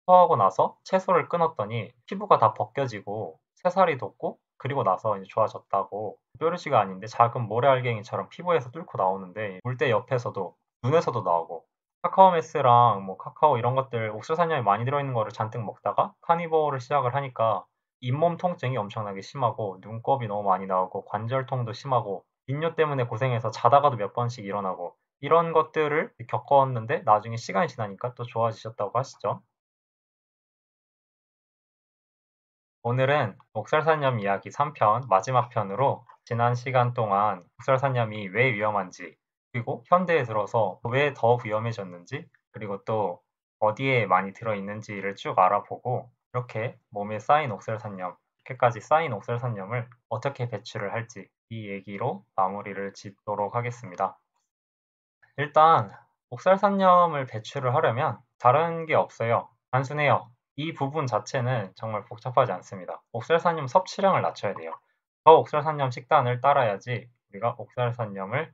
샤워하고 나서 채소를 끊었더니 피부가 다 벗겨지고 새살이 돋고 그리고 나서 이제 좋아졌다고. 뾰루지가 아닌데 작은 모래알갱이처럼 피부에서 뚫고 나오는데 물때 옆에서도 눈에서도 나오고 카카오메스랑 뭐 카카오 이런 것들 옥수수산염이 많이 들어있는 거를 잔뜩 먹다가 카니버를 시작을 하니까 잇몸 통증이 엄청나게 심하고 눈곱이 너무 많이 나오고 관절통도 심하고 인뇨 때문에 고생해서 자다가도 몇 번씩 일어나고 이런 것들을 겪었는데 나중에 시간이 지나니까 또 좋아지셨다고 하시죠. 오늘은 옥살산염 이야기 3편 마지막 편으로 지난 시간 동안 옥살산염이 왜 위험한지, 그리고 현대에 들어서 왜 더 위험해졌는지, 그리고 또 어디에 많이 들어있는지를 쭉 알아보고 이렇게 몸에 쌓인 옥살산염, 이렇게까지 쌓인 옥살산염을 어떻게 배출을 할지 이 얘기로 마무리를 짓도록 하겠습니다. 일단 옥살산염을 배출을 하려면 다른 게 없어요. 단순해요. 이 부분 자체는 정말 복잡하지 않습니다. 옥살산염 섭취량을 낮춰야 돼요. 저 옥살산염 식단을 따라야지 우리가 옥살산염을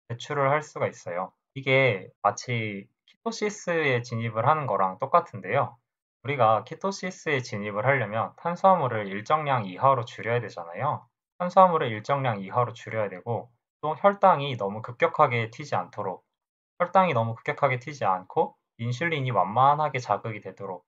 배출을 할 수가 있어요. 이게 마치 키토시스에 진입을 하는 거랑 똑같은데요. 우리가 키토시스에 진입을 하려면 탄수화물을 일정량 이하로 줄여야 되잖아요. 탄수화물을 일정량 이하로 줄여야 되고 또 혈당이 너무 급격하게 튀지 않도록 혈당이 너무 급격하게 튀지 않고 인슐린이 완만하게 자극이 되도록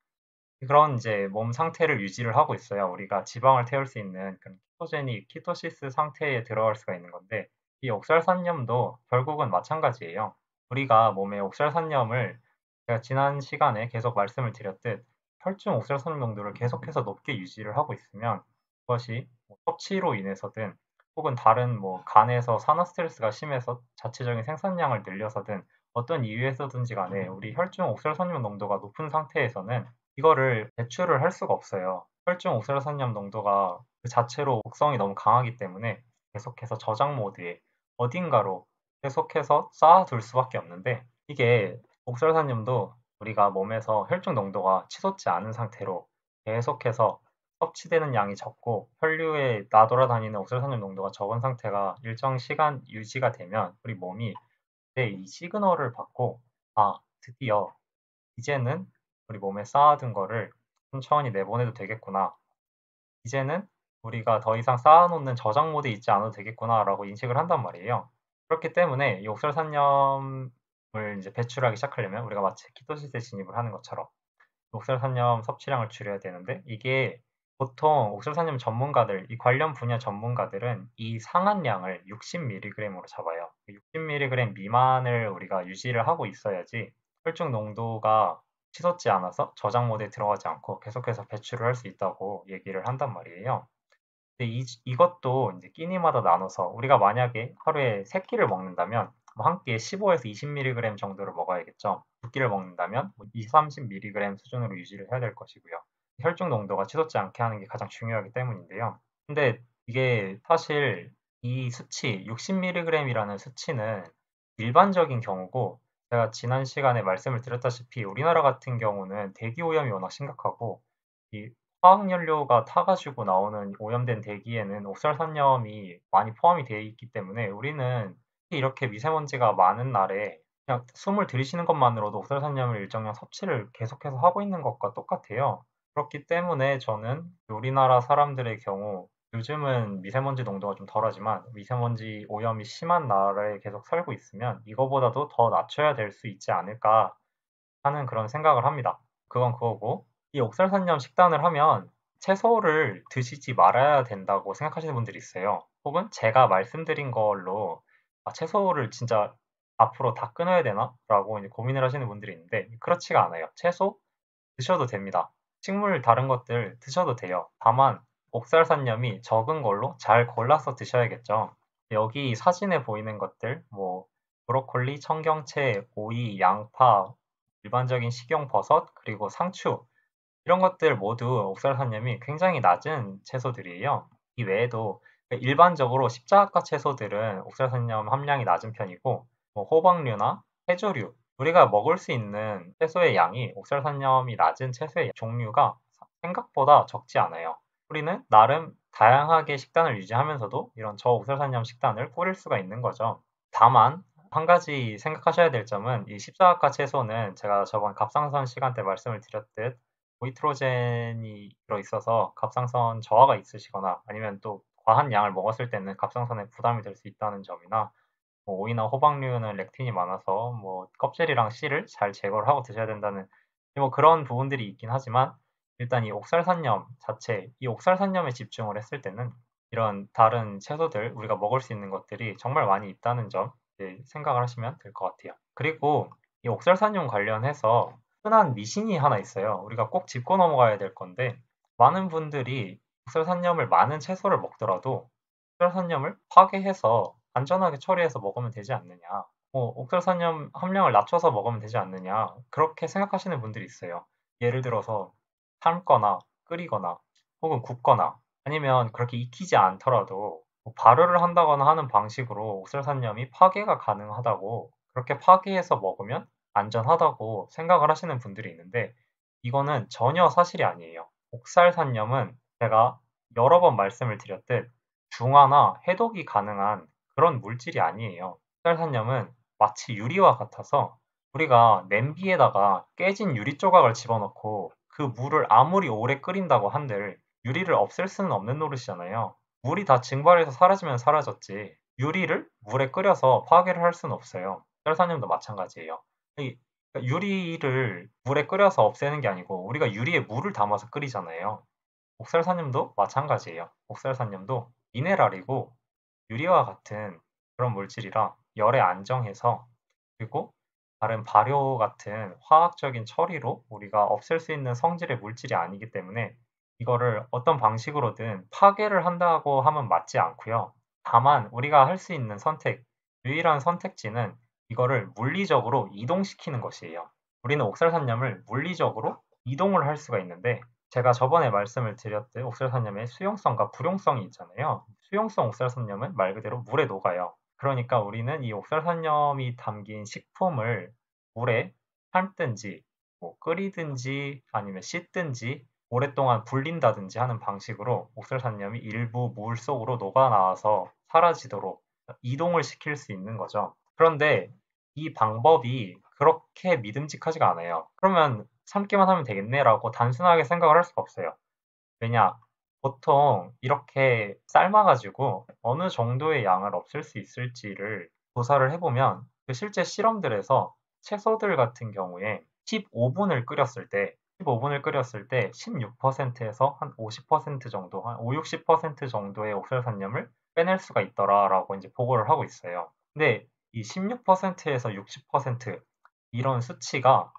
그런 이제 몸 상태를 유지를 하고 있어야 우리가 지방을 태울 수 있는 그런 키토제닉, 키토시스 상태에 들어갈 수가 있는 건데 이 옥살산염도 결국은 마찬가지예요. 우리가 몸에 옥살산염을 제가 지난 시간에 계속 말씀을 드렸듯 혈중 옥살산염 농도를 계속해서 높게 유지를 하고 있으면 그것이 뭐 섭취로 인해서든 혹은 다른 뭐 간에서 산화 스트레스가 심해서 자체적인 생산량을 늘려서든 어떤 이유에서든지 간에 우리 혈중 옥살산염 농도가 높은 상태에서는 이거를 배출을 할 수가 없어요. 혈중 옥살산염 농도가 그 자체로 독성이 너무 강하기 때문에 계속해서 저장 모드에 어딘가로 계속해서 쌓아둘 수밖에 없는데 이게 옥살산염도 우리가 몸에서 혈중 농도가 치솟지 않은 상태로 계속해서 섭취되는 양이 적고 혈류에 나돌아다니는 옥살산염 농도가 적은 상태가 일정 시간 유지가 되면 우리 몸이 그때 이 시그널을 받고 아, 드디어 이제는 우리 몸에 쌓아둔 거를 천천히 내보내도 되겠구나. 이제는 우리가 더 이상 쌓아놓는 저장 모드에 있지 않아도 되겠구나라고 인식을 한단 말이에요. 그렇기 때문에 이 옥살산염을 이제 배출하기 시작하려면 우리가 마치 키토시스에 진입을 하는 것처럼 옥살산염 섭취량을 줄여야 되는데 이게 보통 옥살산염 전문가들, 이 관련 분야 전문가들은 이 상한량을 60mg으로 잡아요. 60mg 미만을 우리가 유지를 하고 있어야지 혈중 농도가 치솟지 않아서 저장 모드에 들어가지 않고 계속해서 배출을 할 수 있다고 얘기를 한단 말이에요. 근데 이것도 이제 끼니마다 나눠서 우리가 만약에 하루에 3끼를 먹는다면 뭐한 끼에 15에서 20mg 정도를 먹어야겠죠. 2끼를 먹는다면 뭐 20, 30mg 수준으로 유지를 해야 될 것이고요. 혈중 농도가 치솟지 않게 하는 게 가장 중요하기 때문인데요. 근데 이게 사실 이 수치 60mg이라는 수치는 일반적인 경우고 제가 지난 시간에 말씀을 드렸다시피 우리나라 같은 경우는 대기 오염이 워낙 심각하고 이 화학연료가 타가지고 나오는 오염된 대기에는 옥살산염이 많이 포함이 되어 있기 때문에 우리는 이렇게 미세먼지가 많은 날에 그냥 숨을 들이쉬는 것만으로도 옥살산염을 일정량 섭취를 계속해서 하고 있는 것과 똑같아요. 그렇기 때문에 저는 우리나라 사람들의 경우 요즘은 미세먼지 농도가 좀 덜하지만 미세먼지 오염이 심한 나라에 계속 살고 있으면 이거보다도 더 낮춰야 될 수 있지 않을까 하는 그런 생각을 합니다. 그건 그거고 이 옥살산염 식단을 하면 채소를 드시지 말아야 된다고 생각하시는 분들이 있어요. 혹은 제가 말씀드린 걸로 채소를 진짜 앞으로 다 끊어야 되나? 라고 이제 고민을 하시는 분들이 있는데 그렇지가 않아요. 채소 드셔도 됩니다. 식물 다른 것들 드셔도 돼요. 다만 옥살산염이 적은 걸로 잘 골라서 드셔야겠죠. 여기 사진에 보이는 것들 뭐 브로콜리, 청경채, 오이, 양파, 일반적인 식용버섯, 그리고 상추 이런 것들 모두 옥살산염이 굉장히 낮은 채소들이에요. 이 외에도 일반적으로 십자가 채소들은 옥살산염 함량이 낮은 편이고 뭐 호박류나 해조류 우리가 먹을 수 있는 채소의 양이 옥살산염이 낮은 채소의 종류가 생각보다 적지 않아요. 우리는 나름 다양하게 식단을 유지하면서도 이런 저옥살산염 식단을 꾸릴 수가 있는 거죠. 다만 한 가지 생각하셔야 될 점은 이 십자가 채소는 제가 저번 갑상선 시간 때 말씀을 드렸듯 고이트로젠이 들어있어서 갑상선 저하가 있으시거나 아니면 또 과한 양을 먹었을 때는 갑상선에 부담이 될 수 있다는 점이나 뭐 오이나 호박류는 렉틴이 많아서 뭐 껍질이랑 씨를 잘 제거를 하고 드셔야 된다는 뭐 그런 부분들이 있긴 하지만 일단 이 옥살산염 자체, 이 옥살산염에 집중을 했을 때는 이런 다른 채소들 우리가 먹을 수 있는 것들이 정말 많이 있다는 점 생각을 하시면 될 것 같아요. 그리고 이 옥살산염 관련해서 흔한 미신이 하나 있어요. 우리가 꼭 짚고 넘어가야 될 건데 많은 분들이 옥살산염을 많은 채소를 먹더라도 옥살산염을 파괴해서 안전하게 처리해서 먹으면 되지 않느냐. 옥살산염 함량을 낮춰서 먹으면 되지 않느냐. 그렇게 생각하시는 분들이 있어요. 예를 들어서 삶거나 끓이거나 혹은 굽거나 아니면 그렇게 익히지 않더라도 뭐 발효를 한다거나 하는 방식으로 옥살산염이 파괴가 가능하다고 그렇게 파괴해서 먹으면 안전하다고 생각을 하시는 분들이 있는데 이거는 전혀 사실이 아니에요. 옥살산염은 제가 여러 번 말씀을 드렸듯 중화나 해독이 가능한 그런 물질이 아니에요. 옥살산염은 마치 유리와 같아서 우리가 냄비에다가 깨진 유리 조각을 집어넣고 그 물을 아무리 오래 끓인다고 한들 유리를 없앨 수는 없는 노릇이잖아요. 물이 다 증발해서 사라지면 사라졌지. 유리를 물에 끓여서 파괴를 할 수는 없어요. 옥살산염도 마찬가지예요. 그러니까 유리를 물에 끓여서 없애는 게 아니고 우리가 유리에 물을 담아서 끓이잖아요. 옥살산염도 마찬가지예요. 옥살산염도 미네랄이고 유리와 같은 그런 물질이라 열에 안정해서 그리고 다른 발효 같은 화학적인 처리로 우리가 없앨 수 있는 성질의 물질이 아니기 때문에 이거를 어떤 방식으로든 파괴를 한다고 하면 맞지 않고요. 다만 우리가 할 수 있는 선택, 유일한 선택지는 이거를 물리적으로 이동시키는 것이에요. 우리는 옥살산염을 물리적으로 이동을 할 수가 있는데 제가 저번에 말씀을 드렸듯 옥살산염의 수용성과 불용성이 있잖아요. 수용성 옥살산염은 말 그대로 물에 녹아요. 그러니까 우리는 이 옥살산염이 담긴 식품을 물에 삶든지 뭐 끓이든지 아니면 씻든지 오랫동안 불린다든지 하는 방식으로 옥살산염이 일부 물 속으로 녹아나와서 사라지도록 이동을 시킬 수 있는 거죠. 그런데 이 방법이 그렇게 믿음직하지가 않아요. 그러면 참기만 하면 되겠네라고 단순하게 생각을 할 수가 없어요. 왜냐? 보통 이렇게 삶아가지고 어느 정도의 양을 없앨 수 있을지를 조사를 해보면 그 실제 실험들에서 채소들 같은 경우에 15분을 끓였을 때 15분을 끓였을 때 16%에서 한 50% 정도, 한 5, 60% 정도의 옥살산염을 빼낼 수가 있더라라고 이제 보고를 하고 있어요. 근데 이 16%에서 60% 이런 수치가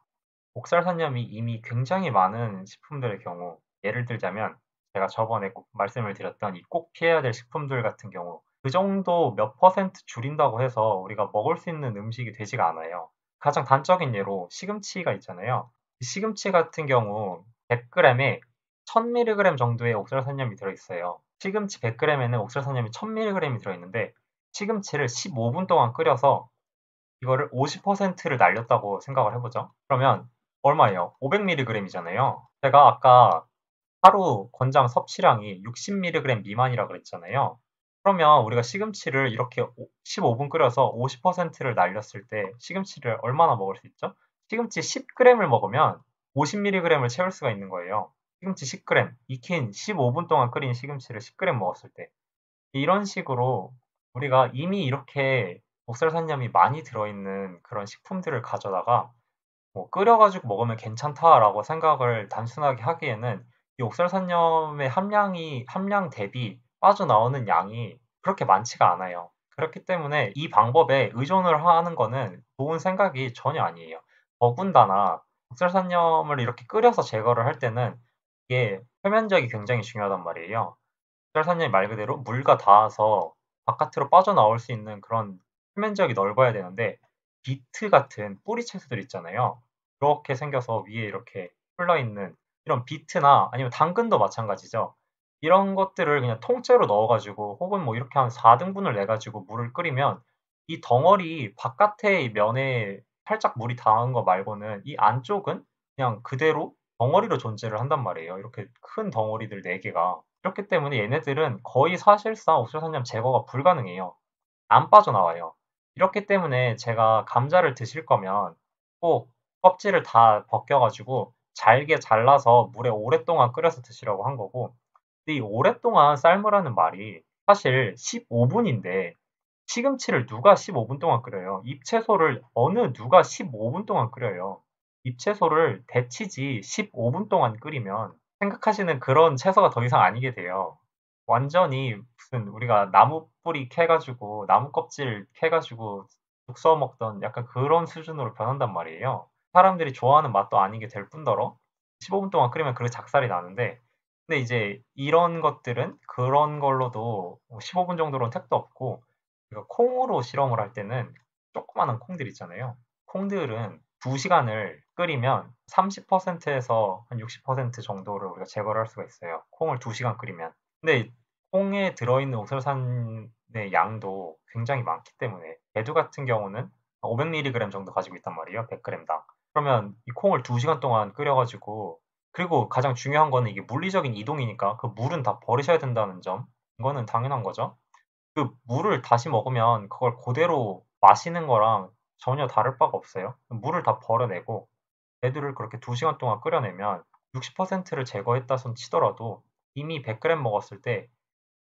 옥살산염이 이미 굉장히 많은 식품들의 경우, 예를 들자면 제가 저번에 꼭 말씀을 드렸던 이 꼭 피해야 될 식품들 같은 경우, 그 정도 몇 퍼센트 줄인다고 해서 우리가 먹을 수 있는 음식이 되지가 않아요. 가장 단적인 예로 시금치가 있잖아요. 시금치 같은 경우 100g에 1000mg 정도의 옥살산염이 들어있어요. 시금치 100g에는 옥살산염이 1000mg이 들어있는데 시금치를 15분 동안 끓여서 이거를 50%를 날렸다고 생각을 해보죠. 그러면 얼마예요? 500mg이잖아요. 제가 아까 하루 권장 섭취량이 60mg 미만이라 그랬잖아요. 그러면 우리가 시금치를 이렇게 15분 끓여서 50%를 날렸을 때 시금치를 얼마나 먹을 수 있죠? 시금치 10g을 먹으면 50mg을 채울 수가 있는 거예요. 시금치 10g, 익힌 15분 동안 끓인 시금치를 10g 먹었을 때. 이런 식으로 우리가 이미 이렇게 목살산염이 많이 들어있는 그런 식품들을 가져다가 뭐 끓여가지고 먹으면 괜찮다라고 생각을 단순하게 하기에는 이 옥살산염의 함량 대비 빠져나오는 양이 그렇게 많지가 않아요. 그렇기 때문에 이 방법에 의존을 하는 거는 좋은 생각이 전혀 아니에요. 더군다나 옥살산염을 이렇게 끓여서 제거를 할 때는 이게 표면적이 굉장히 중요하단 말이에요. 옥살산염이 말 그대로 물과 닿아서 바깥으로 빠져나올 수 있는 그런 표면적이 넓어야 되는데 비트 같은 뿌리 채소들 있잖아요. 그렇게 생겨서 위에 이렇게 풀려 있는 이런 비트나 아니면 당근도 마찬가지죠. 이런 것들을 그냥 통째로 넣어가지고 혹은 뭐 이렇게 한 4등분을 내가지고 물을 끓이면 이 덩어리 바깥의 면에 살짝 물이 닿은 거 말고는 이 안쪽은 그냥 그대로 덩어리로 존재를 한단 말이에요. 이렇게 큰 덩어리들 4개가. 그렇기 때문에 얘네들은 거의 사실상 옥수수산염 제거가 불가능해요. 안 빠져나와요. 이렇기 때문에 제가 감자를 드실 거면 꼭 껍질을 다 벗겨가지고 잘게 잘라서 물에 오랫동안 끓여서 드시라고 한 거고, 근데 이 오랫동안 삶으라는 말이 사실 15분인데 시금치를 누가 15분 동안 끓여요? 잎채소를 어느 누가 15분 동안 끓여요? 잎채소를 데치지 15분 동안 끓이면 생각하시는 그런 채소가 더 이상 아니게 돼요. 완전히 무슨 우리가 나무 뿌리 캐가지고 나무 껍질 캐가지고 죽 써 먹던 약간 그런 수준으로 변한단 말이에요. 사람들이 좋아하는 맛도 아니게 될 뿐더러 15분 동안 끓이면 그 작살이 나는데, 근데 이제 이런 것들은 그런 걸로도 15분 정도로는 택도 없고, 우리가 콩으로 실험을 할 때는 조그마한 콩들 있잖아요. 콩들은 2시간을 끓이면 30%에서 한 60% 정도를 우리가 제거를 할 수가 있어요. 콩을 2시간 끓이면. 근데 콩에 들어있는 옥설산의 양도 굉장히 많기 때문에 배두 같은 경우는 500mg 정도 가지고 있단 말이에요. 100g당. 그러면 이 콩을 2시간 동안 끓여가지고, 그리고 가장 중요한 거는 이게 물리적인 이동이니까 그 물은 다 버리셔야 된다는 점. 이거는 당연한 거죠. 그 물을 다시 먹으면 그걸 그대로 마시는 거랑 전혀 다를 바가 없어요. 물을 다 버려내고 배두를 그렇게 2시간 동안 끓여내면 60%를 제거했다 손 치더라도 이미 100g 먹었을 때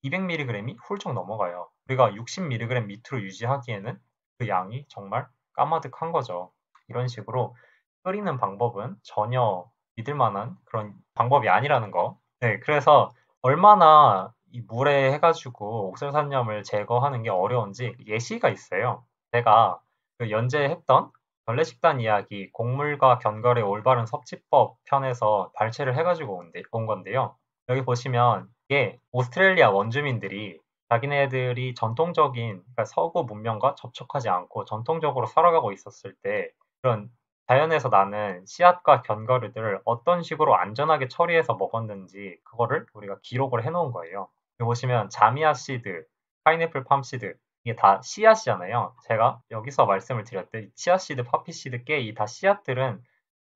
200mg이 훌쩍 넘어가요. 우리가 60mg 밑으로 유지하기에는 그 양이 정말 까마득한 거죠. 이런 식으로 끓이는 방법은 전혀 믿을 만한 그런 방법이 아니라는 거. 네, 그래서 얼마나 이 물에 해가지고 옥설산염을 제거하는 게 어려운지 예시가 있어요. 제가 그 연재했던 전래식단 이야기 곡물과 견과류의 올바른 섭취법 편에서 발췌를 해가지고 온 건데요. 여기 보시면 이게 오스트레일리아 원주민들이 자기네들이 전통적인, 그러니까 서구 문명과 접촉하지 않고 전통적으로 살아가고 있었을 때 그런 자연에서 나는 씨앗과 견과류들을 어떤 식으로 안전하게 처리해서 먹었는지 그거를 우리가 기록을 해놓은 거예요. 여기 보시면 자미아 씨드, 파인애플 팜 씨드, 이게 다 씨앗이잖아요. 제가 여기서 말씀을 드렸듯이 치아 씨드, 파피 씨드, 깨 이 다 씨앗들은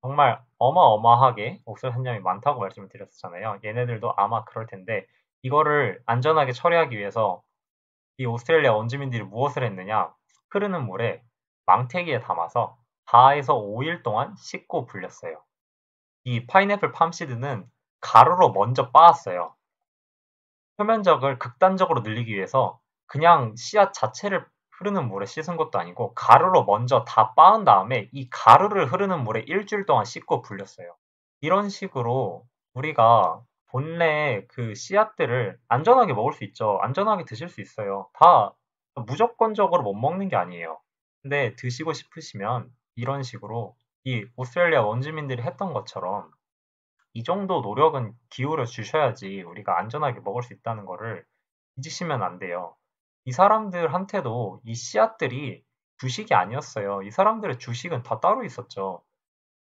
정말 어마어마하게 옥설산염이 많다고 말씀을 드렸잖아요. 얘네들도 아마 그럴 텐데 이거를 안전하게 처리하기 위해서 이 오스트레일리아 원주민들이 무엇을 했느냐? 흐르는 물에 망태기에 담아서 4에서 5일 동안 씻고 불렸어요. 이 파인애플 팜시드는 가루로 먼저 빻았어요. 표면적을 극단적으로 늘리기 위해서 그냥 씨앗 자체를 흐르는 물에 씻은 것도 아니고 가루로 먼저 다 빻은 다음에 이 가루를 흐르는 물에 일주일 동안 씻고 불렸어요. 이런 식으로 우리가 본래 그 씨앗들을 안전하게 먹을 수 있죠. 안전하게 드실 수 있어요. 다 무조건적으로 못 먹는 게 아니에요. 근데 드시고 싶으시면 이런 식으로 이 오스트레일리아 원주민들이 했던 것처럼 이 정도 노력은 기울여 주셔야지 우리가 안전하게 먹을 수 있다는 거를 잊으시면 안 돼요. 이 사람들한테도 이 씨앗들이 주식이 아니었어요. 이 사람들의 주식은 다 따로 있었죠.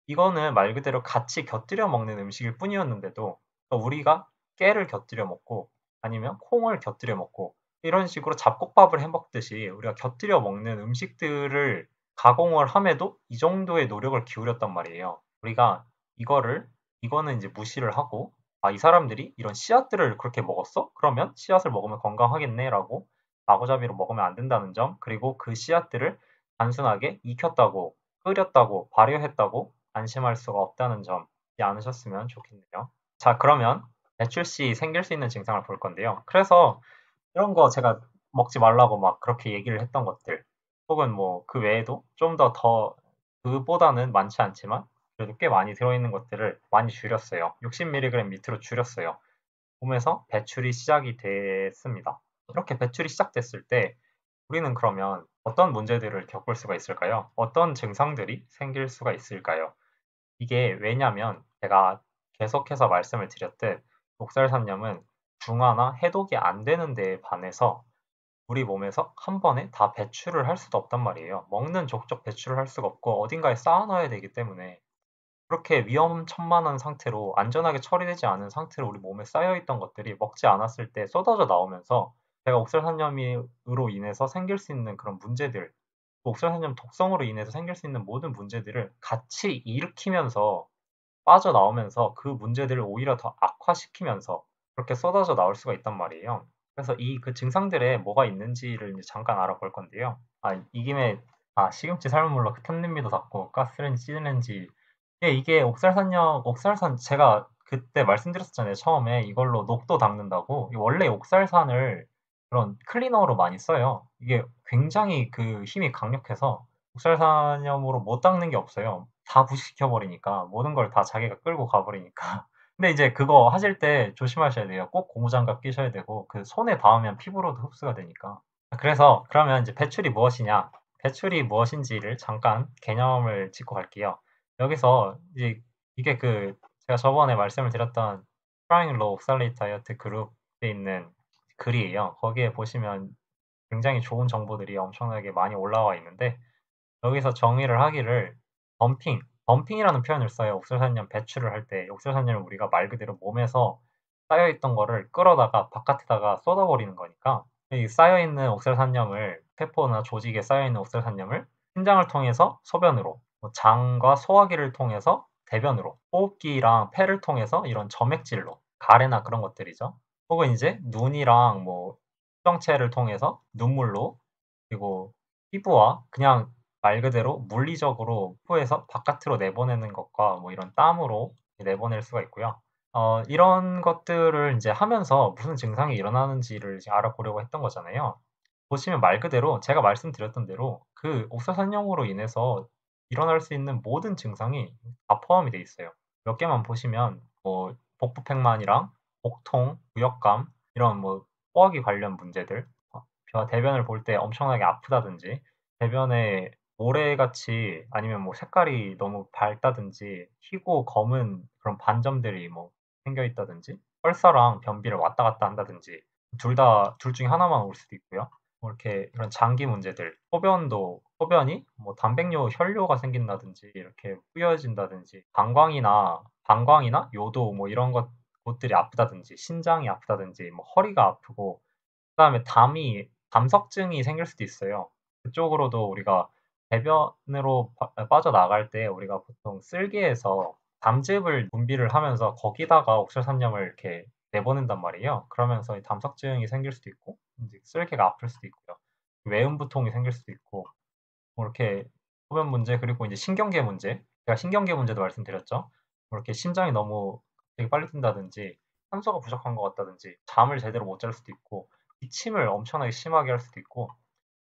이거는 말 그대로 같이 곁들여 먹는 음식일 뿐이었는데도 우리가 깨를 곁들여 먹고 아니면 콩을 곁들여 먹고 이런 식으로 잡곡밥을 해 먹듯이 우리가 곁들여 먹는 음식들을 가공을 함에도 이 정도의 노력을 기울였단 말이에요. 우리가 이거를 이거는 이제 무시를 하고 이 사람들이 이런 씨앗들을 그렇게 먹었어? 그러면 씨앗을 먹으면 건강하겠네라고 마구잡이로 먹으면 안 된다는 점, 그리고 그 씨앗들을 단순하게 익혔다고 끓였다고 발효했다고 안심할 수가 없다는 점 잊지 않으셨으면 좋겠네요. 자, 그러면 배출 시 생길 수 있는 증상을 볼 건데요. 그래서 이런 거 제가 먹지 말라고 막 그렇게 얘기를 했던 것들, 혹은 뭐 그 외에도 좀 더 그보다는 많지 않지만 그래도 꽤 많이 들어있는 것들을 많이 줄였어요. 60mg 밑으로 줄였어요. 몸에서 배출이 시작이 됐습니다. 이렇게 배출이 시작됐을 때 우리는 그러면 어떤 문제들을 겪을 수가 있을까요? 어떤 증상들이 생길 수가 있을까요? 이게 왜냐면 제가 계속해서 말씀을 드렸듯 목살산염은 중화나 해독이 안 되는 데에 반해서 우리 몸에서 한 번에 다 배출을 할 수도 없단 말이에요. 먹는 족족 배출을 할 수가 없고 어딘가에 쌓아놔야 되기 때문에 그렇게 위험천만한 상태로 안전하게 처리되지 않은 상태로 우리 몸에 쌓여있던 것들이 먹지 않았을 때 쏟아져 나오면서 제가 옥설산염으로 인해서 생길 수 있는 그런 문제들, 옥설산염 독성으로 인해서 생길 수 있는 모든 문제들을 같이 일으키면서 빠져나오면서 그 문제들을 오히려 더 악화시키면서 그렇게 쏟아져 나올 수가 있단 말이에요. 그래서 이 그 증상들에 뭐가 있는지를 이제 잠깐 알아볼 건데요. 이 김에 시금치 삶은 물로 탄냄비도 닦고 가스레인지, 시즌렌지 예, 이게 옥살산 제가 그때 말씀드렸었잖아요. 처음에 이걸로 녹도 닦는다고. 원래 옥살산을 그런 클리너로 많이 써요. 이게 굉장히 그 힘이 강력해서 옥살산염으로 못 닦는 게 없어요. 다 부식시켜 버리니까 모든 걸 다 자기가 끌고 가 버리니까. 근데 이제 그거 하실 때 조심하셔야 돼요. 꼭 고무장갑 끼셔야 되고 그 손에 닿으면 피부로도 흡수가 되니까. 그래서 그러면 이제 배출이 무엇이냐? 배출이 무엇인지를 잠깐 개념을 짚고 갈게요. 여기서 이제 이게 그 제가 저번에 말씀을 드렸던 Trying Low Oxalate Diet 그룹에 있는 글이에요. 거기에 보시면 굉장히 좋은 정보들이 엄청나게 많이 올라와 있는데 여기서 정의를 하기를 덤핑이라는 표현을 써요. 옥설산염 배출을 할 때 옥설산염을 우리가 말 그대로 몸에서 쌓여있던 거를 끌어다가 바깥에다가 쏟아버리는 거니까 이 쌓여있는 옥설산염을 세포나 조직에 쌓여있는 옥설산염을 신장을 통해서 소변으로 뭐 장과 소화기를 통해서 대변으로 호흡기랑 폐를 통해서 이런 점액질로 가래나 그런 것들이죠. 혹은 이제 눈이랑 뭐 수정체를 통해서 눈물로 그리고 피부와 그냥 말 그대로 물리적으로 피부에서 바깥으로 내보내는 것과 뭐 이런 땀으로 내보낼 수가 있고요. 이런 것들을 이제 하면서 무슨 증상이 일어나는지를 이제 알아보려고 했던 거잖아요. 보시면 말 그대로 제가 말씀드렸던 대로 그 옥사산염으로 인해서 일어날 수 있는 모든 증상이 다 포함이 돼 있어요. 몇 개만 보시면 뭐 복부팽만이랑 복통, 구역감 이런 뭐 소화기 관련 문제들, 대변을 볼 때 엄청나게 아프다든지 대변에 모래같이 아니면 뭐 색깔이 너무 밝다든지 희고 검은 그런 반점들이 뭐 생겨 있다든지 펄사랑 변비를 왔다 갔다 한다든지 둘 중에 하나만 올 수도 있고요. 뭐 이렇게 이런 장기 문제들, 소변이 뭐 단백뇨, 혈뇨가 생긴다든지 이렇게 뿌여진다든지 방광이나 요도 뭐 이런 곳들이 아프다든지 신장이 아프다든지 뭐 허리가 아프고 그다음에 담석증이 생길 수도 있어요. 그쪽으로도 우리가 배변으로 빠져나갈 때 우리가 보통 쓸개에서 담즙을 분비를 하면서 거기다가 옥설산염을 이렇게 내보낸단 말이에요. 그러면서 이 담석증이 생길 수도 있고 이제 쓸개가 아플 수도 있고요. 외음부통이 생길 수도 있고 뭐 이렇게 소변 문제 그리고 이제 신경계 문제 제가 신경계 문제도 말씀드렸죠. 뭐 이렇게 심장이 너무 되게 빨리 뛴다든지 산소가 부족한 것 같다든지 잠을 제대로 못 잘 수도 있고 기침을 엄청나게 심하게 할 수도 있고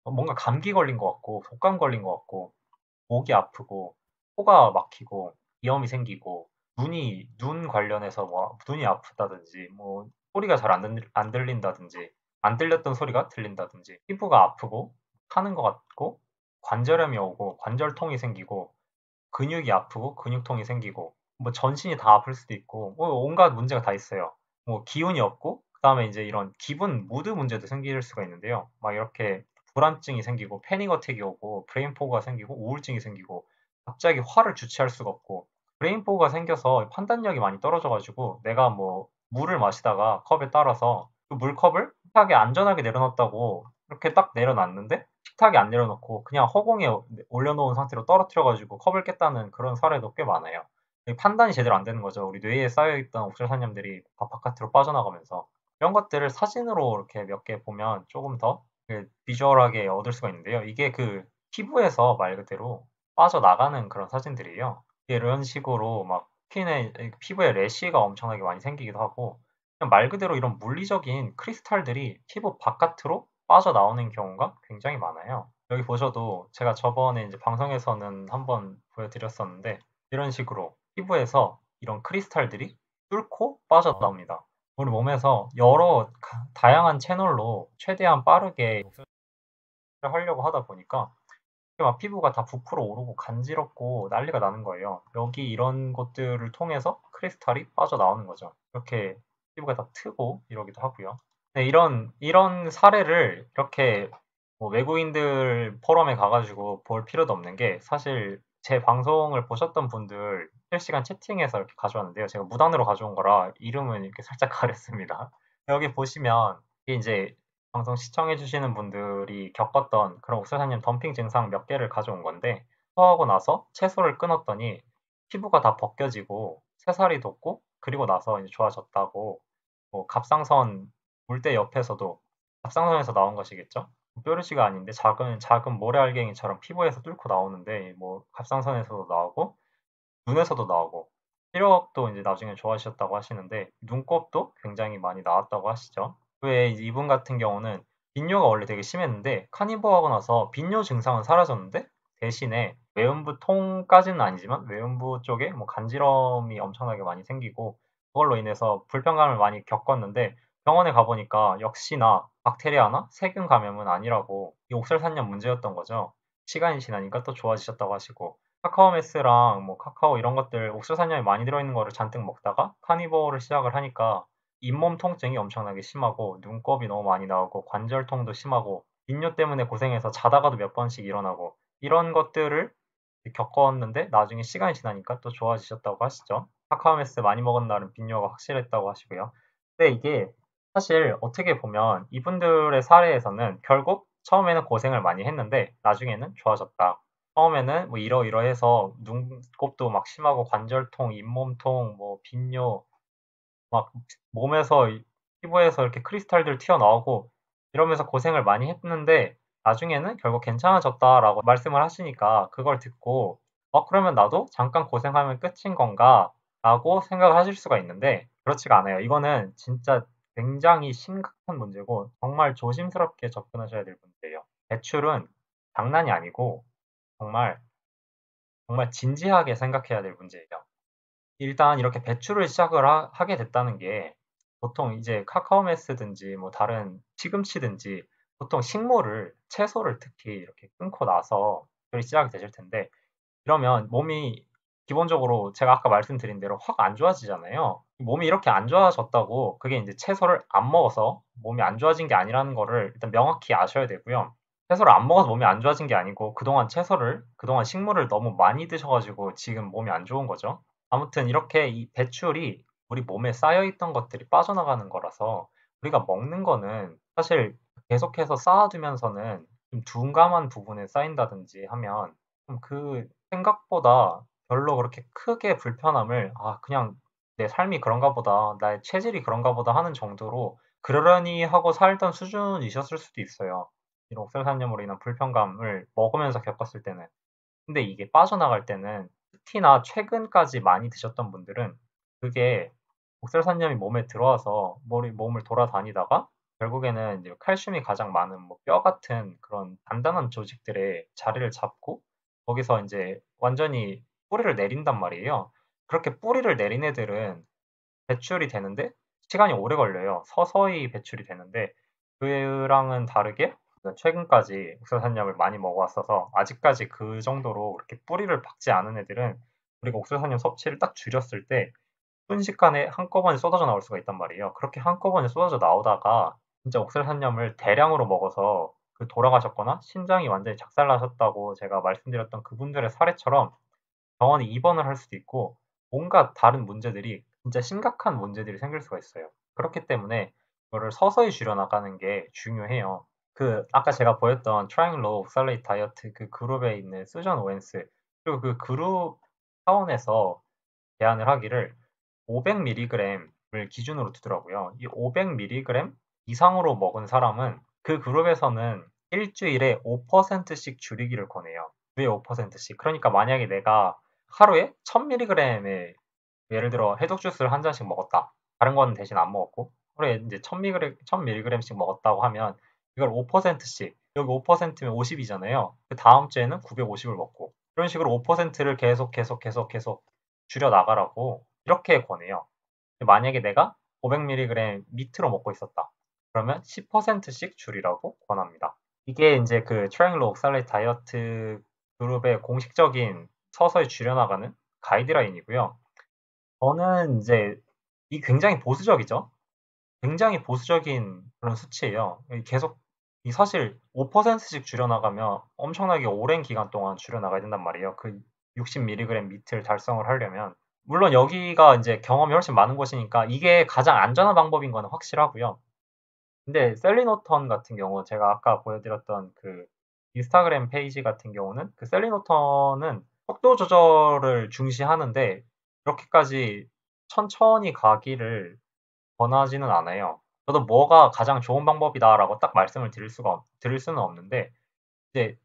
뭔가 감기 걸린 것 같고 독감 걸린 것 같고 목이 아프고 코가 막히고 비염이 생기고 눈 관련해서 뭐 눈이 아프다든지 뭐 소리가 잘 안 들린다든지 안 들렸던 소리가 들린다든지 피부가 아프고 타는 것 같고 관절염이 오고 관절통이 생기고 근육이 아프고 근육통이 생기고 뭐 전신이 다 아플 수도 있고 뭐 온갖 문제가 다 있어요. 뭐 기운이 없고 그다음에 이제 이런 무드 문제도 생길 수가 있는데요. 막 이렇게 불안증이 생기고 패닉 어택이 오고 브레인 포그가 생기고 우울증이 생기고 갑자기 화를 주체할 수가 없고 브레인 포그가 생겨서 판단력이 많이 떨어져 가지고 내가 뭐 물을 마시다가 컵에 따라서 그 물컵을 식탁에 안전하게 내려놨다고 이렇게 딱 내려놨는데 식탁에 안 내려놓고 그냥 허공에 올려놓은 상태로 떨어뜨려 가지고 컵을 깼다는 그런 사례도 꽤 많아요. 판단이 제대로 안 되는 거죠. 우리 뇌에 쌓여있던 옥설산염들이 바깥으로 빠져나가면서 이런 것들을 사진으로 이렇게 몇 개 보면 조금 더 비주얼하게 얻을 수가 있는데요. 이게 그 피부에서 말 그대로 빠져나가는 그런 사진들이에요. 이런 식으로 막 피부에 래시가 엄청나게 많이 생기기도 하고 그냥 말 그대로 이런 물리적인 크리스탈들이 피부 바깥으로 빠져나오는 경우가 굉장히 많아요. 여기 보셔도 제가 저번에 이제 방송에서는 한번 보여드렸었는데 이런 식으로 피부에서 이런 크리스탈들이 뚫고 빠져나옵니다. 우리 몸에서 여러 다양한 채널로 최대한 빠르게 역사를 하려고 하다 보니까 막 피부가 다 부풀어 오르고 간지럽고 난리가 나는 거예요. 여기 이런 것들을 통해서 크리스탈이 빠져나오는 거죠. 이렇게 피부가 다 트고 이러기도 하고요. 네, 이런 사례를 이렇게 뭐 외국인들 포럼에 가가지고 볼 필요도 없는 게 사실 제 방송을 보셨던 분들 실시간 채팅에서 이렇게 가져왔는데요. 제가 무단으로 가져온 거라 이름은 이렇게 살짝 가렸습니다. 여기 보시면 이게 이제 방송 시청해 주시는 분들이 겪었던 그런 옥사사님 덤핑 증상 몇 개를 가져온 건데 토하고 나서 채소를 끊었더니 피부가 다 벗겨지고 새살이 돋고 그리고 나서 이제 좋아졌다고 뭐 갑상선 물대 옆에서도 갑상선에서 나온 것이겠죠? 뾰루지가 아닌데 작은 모래알갱이처럼 피부에서 뚫고 나오는데 뭐 갑상선에서도 나오고 눈에서도 나오고 시력도 이제 나중에 좋아지셨다고 하시는데 눈곱도 굉장히 많이 나왔다고 하시죠. 왜 이분 같은 경우는 빈뇨가 원래 되게 심했는데 카니버하고 나서 빈뇨 증상은 사라졌는데 대신에 외음부 통까지는 아니지만 외음부 쪽에 뭐 간지럼이 엄청나게 많이 생기고 그걸로 인해서 불편감을 많이 겪었는데 병원에 가보니까 역시나 박테리아나 세균 감염은 아니라고 이 옥설산염 문제였던 거죠. 시간이 지나니까 또 좋아지셨다고 하시고 카카오메스랑 뭐 카카오 이런 것들 옥수수산염이 많이 들어있는 거를 잔뜩 먹다가 카니버를 시작을 하니까 잇몸 통증이 엄청나게 심하고 눈곱이 너무 많이 나오고 관절통도 심하고 빈뇨 때문에 고생해서 자다가도 몇 번씩 일어나고 이런 것들을 겪었는데 나중에 시간이 지나니까 또 좋아지셨다고 하시죠. 카카오메스 많이 먹은 날은 빈뇨가 확실했다고 하시고요. 근데 이게 사실 어떻게 보면 이분들의 사례에서는 결국 처음에는 고생을 많이 했는데 나중에는 좋아졌다. 처음에는 뭐 이러이러해서 눈곱도 막 심하고 관절통, 잇몸통, 뭐 빈뇨, 막 몸에서 피부에서 이렇게 크리스탈들 튀어나오고 이러면서 고생을 많이 했는데 나중에는 결국 괜찮아졌다라고 말씀을 하시니까 그걸 듣고 그러면 나도 잠깐 고생하면 끝인 건가? 라고 생각을 하실 수가 있는데 그렇지가 않아요. 이거는 진짜 굉장히 심각한 문제고 정말 조심스럽게 접근하셔야 될 문제예요. 배출은 장난이 아니고 정말 정말 진지하게 생각해야 될 문제예요. 일단 이렇게 배출을 시작을 하게 됐다는 게 보통 이제 카카오메스든지 뭐 다른 시금치든지 보통 식물을 채소를 특히 이렇게 끊고 나서 배출이 시작이 되실 텐데 이러면 몸이 기본적으로 제가 아까 말씀드린 대로 확 안 좋아지잖아요. 몸이 이렇게 안 좋아졌다고 그게 이제 채소를 안 먹어서 몸이 안 좋아진 게 아니라는 거를 일단 명확히 아셔야 되고요. 채소를 안 먹어서 몸이 안 좋아진 게 아니고 그동안 식물을 너무 많이 드셔가지고 지금 몸이 안 좋은 거죠. 아무튼 이렇게 이 배출이 우리 몸에 쌓여있던 것들이 빠져나가는 거라서 우리가 먹는 거는 사실 계속해서 쌓아두면서는 좀 둔감한 부분에 쌓인다든지 하면 그 생각보다 별로 그렇게 크게 불편함을 그냥 내 삶이 그런가 보다, 나의 체질이 그런가 보다 하는 정도로 그러려니 하고 살던 수준이셨을 수도 있어요. 이 옥살산염으로 인한 불편감을 먹으면서 겪었을 때는. 근데 이게 빠져나갈 때는 특히나 최근까지 많이 드셨던 분들은 그게 옥살산염이 몸에 들어와서 몸을 돌아다니다가 결국에는 이제 칼슘이 가장 많은 뭐 뼈 같은 그런 단단한 조직들의 자리를 잡고 거기서 이제 완전히 뿌리를 내린단 말이에요. 그렇게 뿌리를 내린 애들은 배출이 되는데 시간이 오래 걸려요. 서서히 배출이 되는데 그랑은 다르게 최근까지 옥설산염을 많이 먹어왔어서 아직까지 그 정도로 그렇게 뿌리를 박지 않은 애들은 우리가 옥설산염 섭취를 딱 줄였을 때 순식간에 한꺼번에 쏟아져 나올 수가 있단 말이에요. 그렇게 한꺼번에 쏟아져 나오다가 진짜 옥설산염을 대량으로 먹어서 돌아가셨거나 신장이 완전히 작살나셨다고 제가 말씀드렸던 그분들의 사례처럼 병원에 입원을 할 수도 있고 온갖 다른 문제들이 진짜 심각한 문제들이 생길 수가 있어요. 그렇기 때문에 이거를 서서히 줄여나가는 게 중요해요. 아까 제가 보였던 트라잉 로우 옥살레이트 다이어트 그 그룹에 있는 수전 오웬스 그리고 그 그룹 차원에서 제안을 하기를 500mg을 기준으로 두더라고요. 이 500mg 이상으로 먹은 사람은 그 그룹에서는 일주일에 5%씩 줄이기를 권해요. 왜 5%씩? 그러니까 만약에 내가 하루에 1000mg의 예를 들어 해독 주스를 한 잔씩 먹었다. 다른 거는 대신 안 먹었고 하루에 이제 1000mg씩 먹었다고 하면 이걸 5%씩 여기 5%면 50이잖아요. 그 다음 주에는 950을 먹고 이런 식으로 5%를 계속 줄여 나가라고 이렇게 권해요. 만약에 내가 500mg 밑으로 먹고 있었다. 그러면 10%씩 줄이라고 권합니다. 이게 이제 그 트라이앵글 옥살레이트 다이어트 그룹의 공식적인 서서히 줄여나가는 가이드라인이고요. 저는 이제 이 굉장히 보수적이죠. 굉장히 보수적인 그런 수치예요. 계속 이 사실 5%씩 줄여나가면 엄청나게 오랜 기간 동안 줄여나가야 된단 말이에요. 그 60mg 밑을 달성을 하려면 물론 여기가 이제 경험이 훨씬 많은 곳이니까 이게 가장 안전한 방법인 거는 확실하고요. 근데 셀리노턴 같은 경우 제가 아까 보여드렸던 그 인스타그램 페이지 같은 경우는 그 셀리노턴은 속도 조절을 중시하는데 이렇게까지 천천히 가기를 권하지는 않아요. 저도 뭐가 가장 좋은 방법이다라고 딱 말씀을 드릴 수는 없는데 이제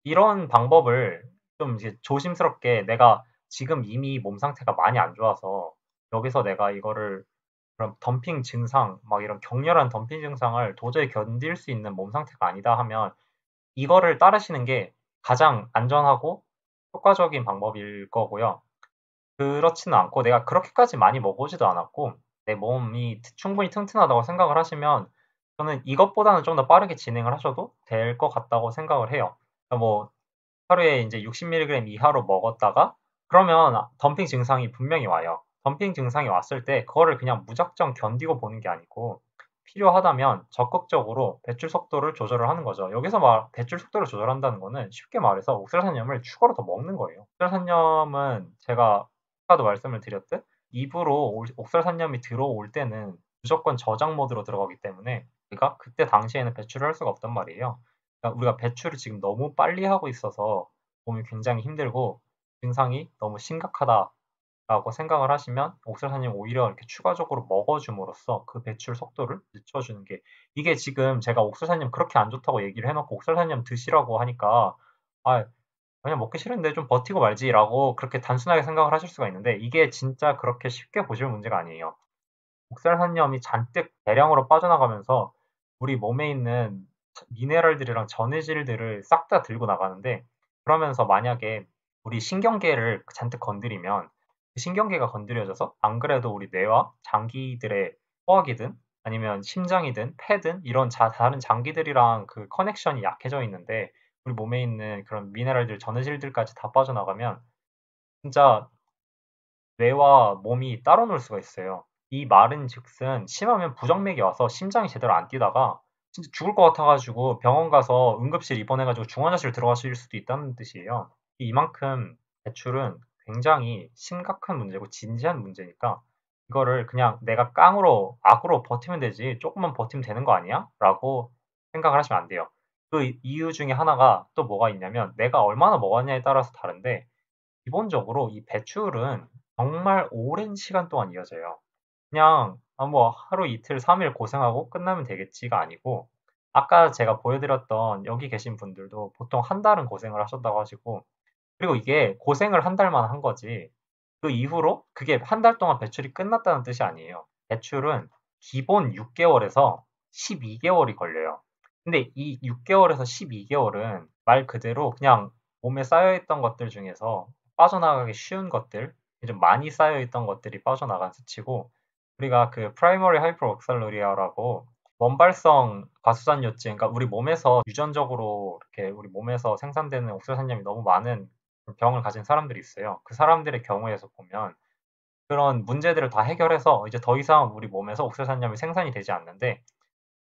이런 방법을 좀 이제 조심스럽게 내가 지금 이미 몸 상태가 많이 안 좋아서 여기서 내가 이거를 그런 덤핑 증상, 막 이런 격렬한 덤핑 증상을 도저히 견딜 수 있는 몸 상태가 아니다 하면 이거를 따르시는 게 가장 안전하고 효과적인 방법일 거고요. 그렇지는 않고 내가 그렇게까지 많이 먹어오지도 않았고 내 몸이 충분히 튼튼하다고 생각을 하시면 저는 이것보다는 좀 더 빠르게 진행을 하셔도 될 것 같다고 생각을 해요. 그러니까 뭐 하루에 이제 60mg 이하로 먹었다가 그러면 덤핑 증상이 분명히 와요. 덤핑 증상이 왔을 때 그거를 그냥 무작정 견디고 보는 게 아니고 필요하다면 적극적으로 배출 속도를 조절을 하는 거죠. 여기서 배출 속도를 조절한다는 거는 쉽게 말해서 옥살산염을 추가로 더 먹는 거예요. 옥살산염은 제가 아까도 말씀을 드렸듯 입으로 옥살산염이 들어올 때는 무조건 저장 모드로 들어가기 때문에 우리가 그때 당시에는 배출을 할 수가 없단 말이에요. 그러니까 우리가 배출을 지금 너무 빨리 하고 있어서 몸이 굉장히 힘들고 증상이 너무 심각하다라고 생각을 하시면 옥살산염 오히려 이렇게 추가적으로 먹어줌으로써 그 배출 속도를 늦춰주는 게 이게 지금 제가 옥살산염 그렇게 안 좋다고 얘기를 해놓고 옥살산염 드시라고 하니까 아 그냥 먹기 싫은데 좀 버티고 말지라고 그렇게 단순하게 생각을 하실 수가 있는데 이게 진짜 그렇게 쉽게 보실 문제가 아니에요. 옥살산염이 잔뜩 대량으로 빠져나가면서 우리 몸에 있는 미네랄들이랑 전해질들을 싹 다 들고 나가는데 그러면서 만약에 우리 신경계를 잔뜩 건드리면 그 신경계가 건드려져서 안 그래도 우리 뇌와 장기들의 소화기든 아니면 심장이든 폐든 이런 다른 장기들이랑 그 커넥션이 약해져 있는데 우리 몸에 있는 그런 미네랄들 전해질들까지 다 빠져나가면 진짜 뇌와 몸이 따로 놀 수가 있어요. 이 말은 즉슨 심하면 부정맥이 와서 심장이 제대로 안 뛰다가 진짜 죽을 것 같아가지고 병원 가서 응급실 입원해가지고 중환자실 들어가실 수도 있다는 뜻이에요. 이만큼 배출은 굉장히 심각한 문제고 진지한 문제니까 이거를 그냥 내가 깡으로 악으로 버티면 되지 조금만 버티면 되는 거 아니야? 라고 생각을 하시면 안 돼요. 그 이유 중에 하나가 또 뭐가 있냐면 내가 얼마나 먹었냐에 따라서 다른데 기본적으로 이 배출은 정말 오랜 시간 동안 이어져요. 그냥 뭐 하루 이틀 3일 고생하고 끝나면 되겠지가 아니고 아까 제가 보여드렸던 여기 계신 분들도 보통 한 달은 고생을 하셨다고 하시고 그리고 이게 고생을 한 달만 한 거지 그 이후로 그게 한 달 동안 배출이 끝났다는 뜻이 아니에요. 배출은 기본 6개월에서 12개월이 걸려요. 근데 이 6개월에서 12개월은 말 그대로 그냥 몸에 쌓여있던 것들 중에서 빠져나가기 쉬운 것들, 좀 많이 쌓여있던 것들이 빠져나간 수치고 우리가 그 프라이머리 하이퍼옥살루리아라고 원발성 과수산요증, 그러니까 우리 몸에서 유전적으로 이렇게 우리 몸에서 생산되는 옥수산염이 너무 많은 병을 가진 사람들이 있어요. 그 사람들의 경우에서 보면 그런 문제들을 다 해결해서 이제 더 이상 우리 몸에서 옥수산염이 생산이 되지 않는데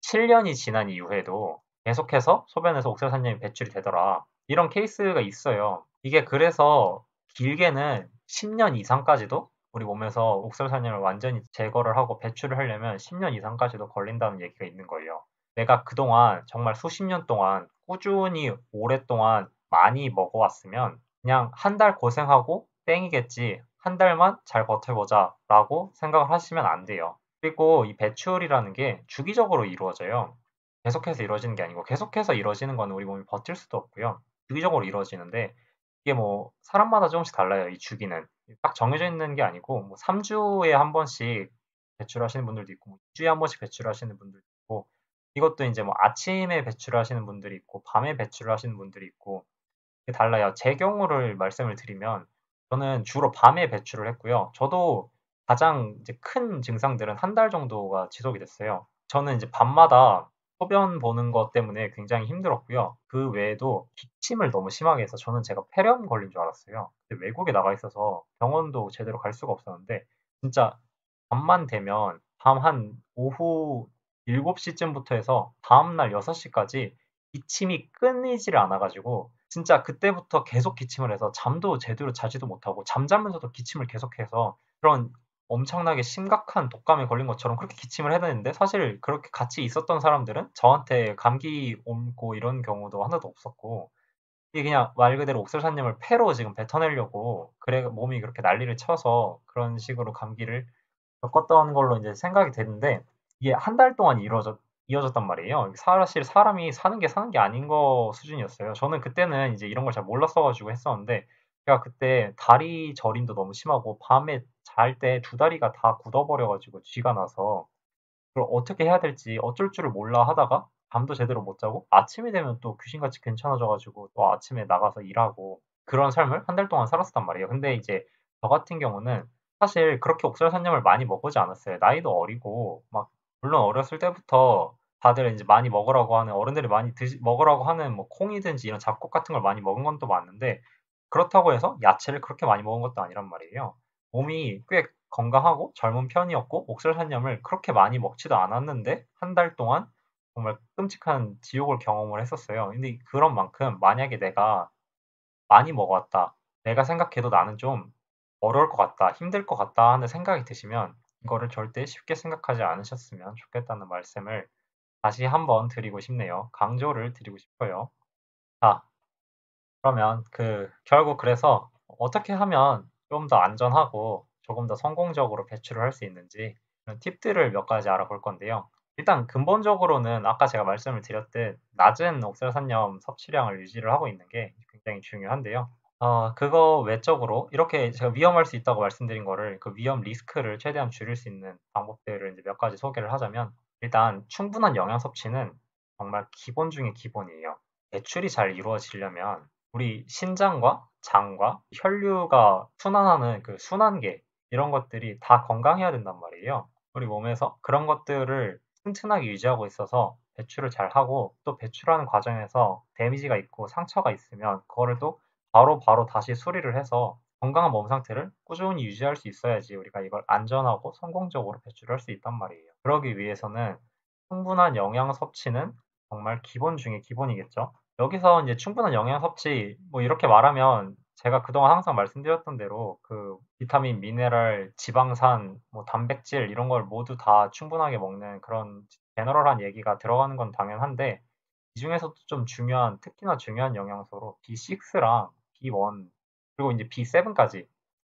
7년이 지난 이후에도 계속해서 소변에서 옥수산염이 배출이 되더라. 이런 케이스가 있어요. 이게 그래서 길게는 10년 이상까지도 우리 몸에서 옥살산염을 완전히 제거를 하고 배출을 하려면 10년 이상까지도 걸린다는 얘기가 있는 거예요. 내가 그동안 정말 수십 년 동안 꾸준히 오랫동안 많이 먹어왔으면 그냥 한 달 고생하고 땡이겠지. 한 달만 잘 버텨보자 라고 생각을 하시면 안 돼요. 그리고 이 배출이라는 게 주기적으로 이루어져요. 계속해서 이루어지는 게 아니고 계속해서 이루어지는 건 우리 몸이 버틸 수도 없고요. 주기적으로 이루어지는데 이게 뭐 사람마다 조금씩 달라요. 이 주기는. 딱 정해져 있는 게 아니고 뭐 3주에 한 번씩 배출하시는 분들도 있고 뭐 2주에 한 번씩 배출하시는 분들도 있고 이것도 이제 뭐 아침에 배출하시는 분들이 있고 밤에 배출을 하시는 분들이 있고 이게 달라요. 제 경우를 말씀을 드리면 저는 주로 밤에 배출을 했고요. 저도 가장 이제 큰 증상들은 한 달 정도가 지속이 됐어요. 저는 이제 밤마다 소변 보는 것 때문에 굉장히 힘들었고요. 그 외에도 기침을 너무 심하게 해서 저는 제가 폐렴 걸린 줄 알았어요. 근데 외국에 나가 있어서 병원도 제대로 갈 수가 없었는데 진짜 밤만 되면 밤 한 오후 7시쯤부터 해서 다음날 6시까지 기침이 끊이지를 않아가지고 진짜 그때부터 계속 기침을 해서 잠도 제대로 자지도 못하고 잠자면서도 기침을 계속해서 그런 엄청나게 심각한 독감에 걸린 것처럼 그렇게 기침을 해야 되는데 사실 그렇게 같이 있었던 사람들은 저한테 감기 옮고 이런 경우도 하나도 없었고 이게 그냥 말 그대로 옥설산염을 폐로 지금 뱉어내려고 그래 몸이 그렇게 난리를 쳐서 그런 식으로 감기를 겪었던 걸로 이제 생각이 되는데 이게 한 달 동안 이어졌단 말이에요. 사실 사람이 사는 게 아닌 거 수준이었어요. 저는 그때는 이제 이런 걸 잘 몰랐어가지고 했었는데 제가 그때 다리 저림도 너무 심하고 밤에 잘 때 두 다리가 다 굳어버려 가지고 쥐가 나서 그걸 어떻게 해야 될지 어쩔 줄을 몰라 하다가 잠도 제대로 못 자고 아침이 되면 또 귀신같이 괜찮아져 가지고 또 아침에 나가서 일하고 그런 삶을 한 달 동안 살았었단 말이에요. 근데 이제 저 같은 경우는 사실 그렇게 옥설산염을 많이 먹지 않았어요. 나이도 어리고 막 물론 어렸을 때부터 다들 이제 많이 먹으라고 하는 어른들이 많이 먹으라고 하는 뭐 콩이든지 이런 잡곡 같은 걸 많이 먹은 건 또 맞는데 그렇다고 해서 야채를 그렇게 많이 먹은 것도 아니란 말이에요. 몸이 꽤 건강하고 젊은 편이었고 옥설산염을 그렇게 많이 먹지도 않았는데 한 달 동안 정말 끔찍한 지옥을 경험을 했었어요. 근데 그런 만큼 만약에 내가 많이 먹어왔다. 내가 생각해도 나는 좀 어려울 것 같다. 힘들 것 같다 하는 생각이 드시면 이거를 절대 쉽게 생각하지 않으셨으면 좋겠다는 말씀을 다시 한번 드리고 싶네요. 강조를 드리고 싶어요. 자, 그러면 결국 그래서 어떻게 하면 좀 더 안전하고 조금 더 성공적으로 배출을 할 수 있는지 그런 팁들을 몇 가지 알아볼 건데요. 일단 근본적으로는 아까 제가 말씀을 드렸듯 낮은 옥설산염 섭취량을 유지를 하고 있는 게 굉장히 중요한데요. 그거 외적으로 이렇게 제가 위험할 수 있다고 말씀드린 거를 그 위험 리스크를 최대한 줄일 수 있는 방법들을 이제 몇 가지 소개를 하자면 일단 충분한 영양 섭취는 정말 기본 중에 기본이에요. 배출이 잘 이루어지려면 우리 신장과 장과 혈류가 순환하는 그 순환계 이런 것들이 다 건강해야 된단 말이에요. 우리 몸에서 그런 것들을 튼튼하게 유지하고 있어서 배출을 잘 하고 또 배출하는 과정에서 데미지가 있고 상처가 있으면 그거를 또 바로바로 다시 수리를 해서 건강한 몸 상태를 꾸준히 유지할 수 있어야지 우리가 이걸 안전하고 성공적으로 배출할 수 있단 말이에요. 그러기 위해서는 충분한 영양 섭취는 정말 기본 중에 기본이겠죠. 여기서 이제 충분한 영양 섭취, 뭐 이렇게 말하면 제가 그동안 항상 말씀드렸던 대로 그 비타민, 미네랄, 지방산, 뭐 단백질 이런 걸 모두 다 충분하게 먹는 그런 제너럴한 얘기가 들어가는 건 당연한데 이 중에서도 좀 중요한, 특히나 중요한 영양소로 B6랑 B1 그리고 이제 B7까지